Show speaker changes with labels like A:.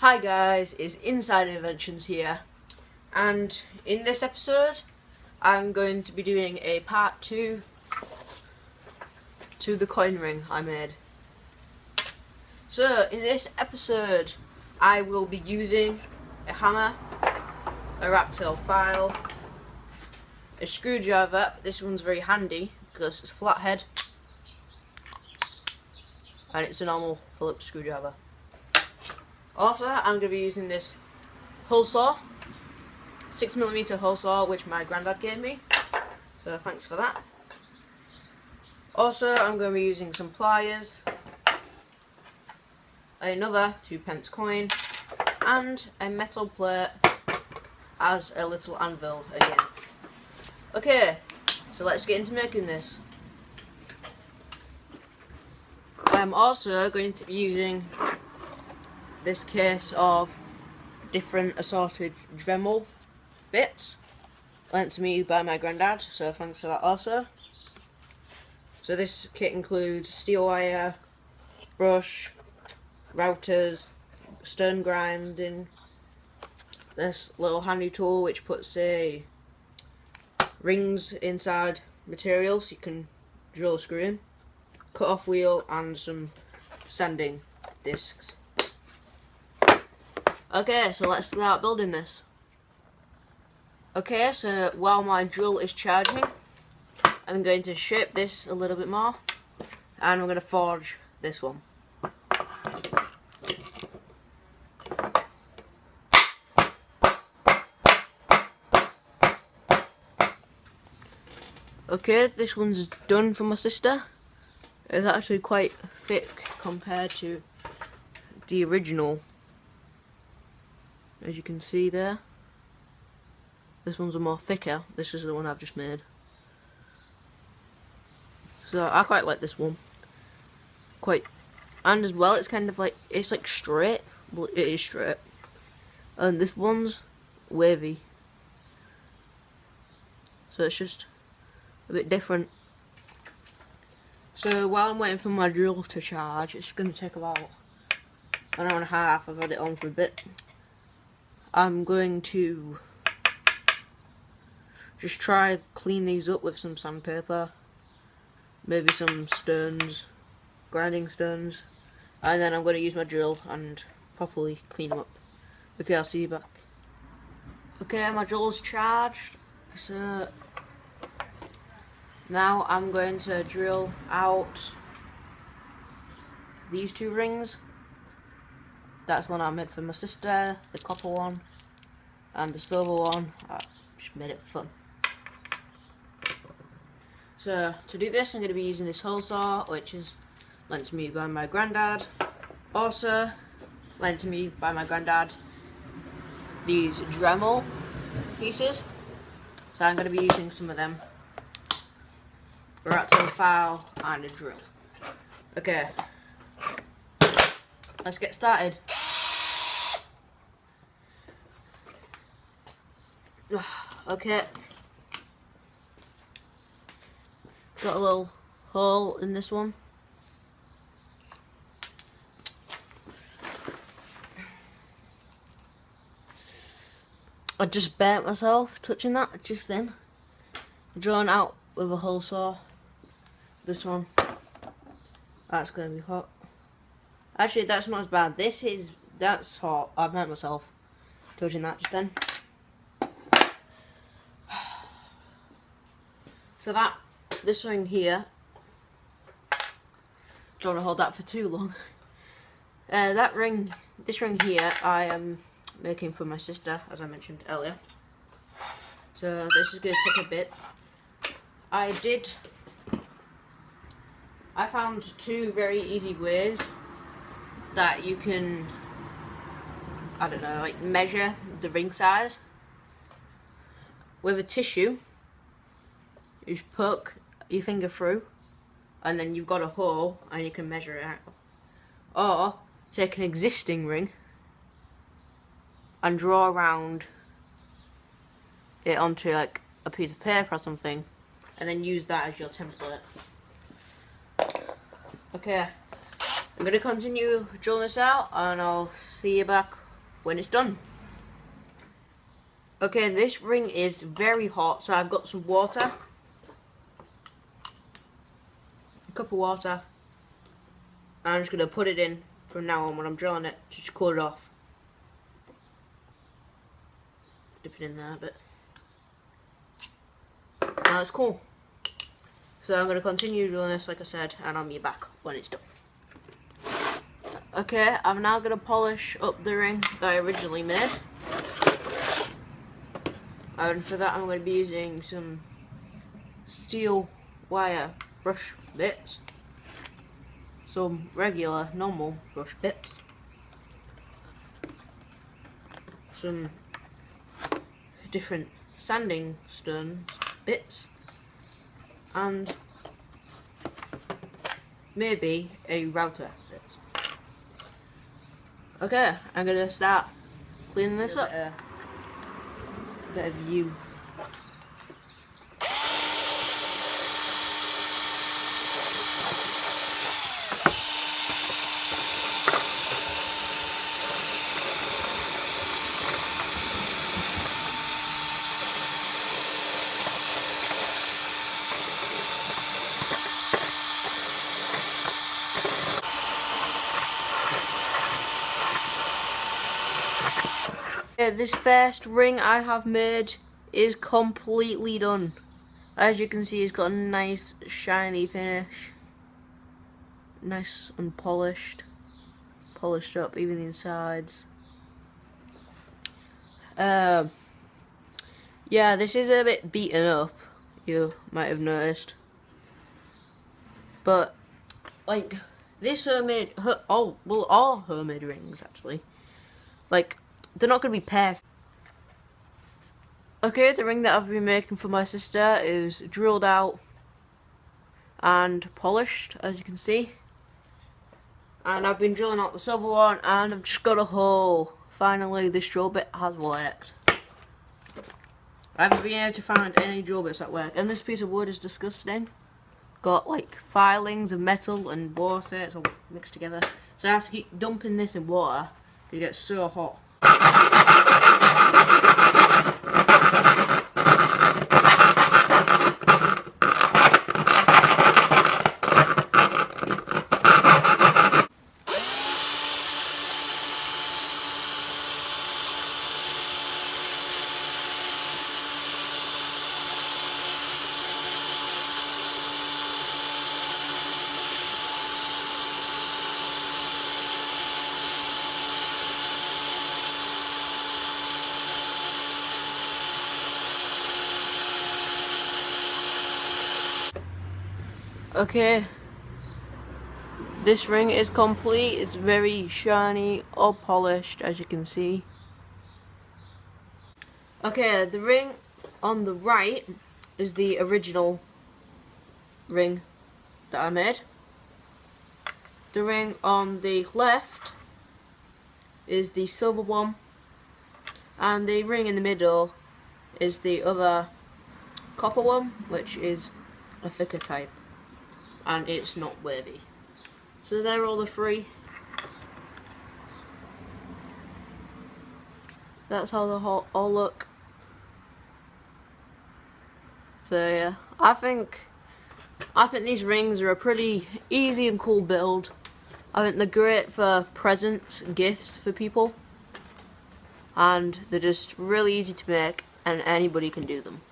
A: Hi guys, it's Inside Inventions here, and in this episode I'm going to be doing a part 2 to the coin ring I made. So in this episode I will be using a hammer, a Raptail file, a screwdriver. This one's very handy because it's a flathead and it's a normal Phillips screwdriver. Also, I'm going to be using this hole saw, 6mm hole saw, which my granddad gave me, so thanks for that. Also, I'm going to be using some pliers, another 2p coin, and a metal plate as a little anvil again. Okay, so let's get into making this. I'm also going to be using this case of different assorted Dremel bits lent to me by my granddad, so thanks for that also. So this kit includes steel wire, brush, routers, stone grinding, this little handy tool which puts rings inside material so you can drill a screw in, cut off wheel, and some sanding discs. Okay, so let's start building this. Okay, so while my drill is charging, I'm going to shape this a little bit more, and I'm going to forge this one. Okay, this one's done for my sister. It's actually quite thick compared to the original. As you can see there, this one's a more thicker. This is the one I've just made. So I quite like this one. And as well, it's kind of like, it's like straight. Well, it is straight. And this one's wavy. So it's just a bit different. So while I'm waiting for my drill to charge, it's going to take about an hour and a half. I've had it on for a bit. I'm going to just try clean these up with some sandpaper, maybe some stones, grinding stones, and then I'm going to use my drill and properly clean them up. Okay, I'll see you back. Okay, my drill's charged, so now I'm going to drill out these 2 rings. That's one I made for my sister, the copper one, and the silver one. I just made it fun. So to do this, I'm going to be using this hole saw, which is lent to me by my granddad. Also lent to me by my granddad these Dremel pieces. So I'm going to be using some of them. A Raptail file and a drill. Okay, let's get started. Okay, got a little hole in this one. I just burnt myself touching that just then. Drawn out with a hole saw. This one, that's going to be hot. Actually, that's not as bad. That's hot. I burnt myself touching that just then. So this ring here, don't want to hold that for too long. This ring here, I am making for my sister, as I mentioned earlier. So this is going to take a bit. I found 2 very easy ways that you can, I don't know, like measure the ring size. With a tissue, you poke your finger through, and then you've got a hole, and you can measure it out. Or take an existing ring and draw around it onto like a piece of paper or something, and then use that as your template. Okay, I'm going to continue drilling this out, and I'll see you back when it's done. Okay, this ring is very hot, so I've got some water. A cup of water. And I'm just going to put it in from now on when I'm drilling it, just cool it off. Dip it in there a bit. Now it's cool. So I'm going to continue doing this like I said, and I'll be back when it's done. Okay, I'm now going to polish up the ring that I originally made. And for that I'm going to be using some steel wire brush bits. Some regular, normal brush bits. Some different sanding stone bits. And maybe a router bit. Okay, I'm gonna start cleaning this up. Bit of view. This first ring I have made is completely done. As you can see, it's got a nice shiny finish. Nice and polished. Polished up, even the insides. Yeah, this is a bit beaten up, you might have noticed. But, like, this all homemade rings, actually. Like, they're not going to be perfect. Okay, the ring that I've been making for my sister is drilled out and polished, as you can see. And I've been drilling out the silver one, and I've just got a hole. Finally, this drill bit has worked. I haven't been able to find any drill bits that work, and this piece of wood is disgusting. Got like filings of metal and water, it's all mixed together. So I have to keep dumping this in water. It gets so hot. Okay, this ring is complete. It's very shiny, all polished, as you can see. Okay, the ring on the right is the original ring that I made. The ring on the left is the silver one, and the ring in the middle is the other copper one, which is a thicker type. And it's not wavy. So they're all the three. That's how they all look. So yeah, I think these rings are a pretty easy and cool build. I think they're great for presents and gifts for people. And they're just really easy to make, and anybody can do them.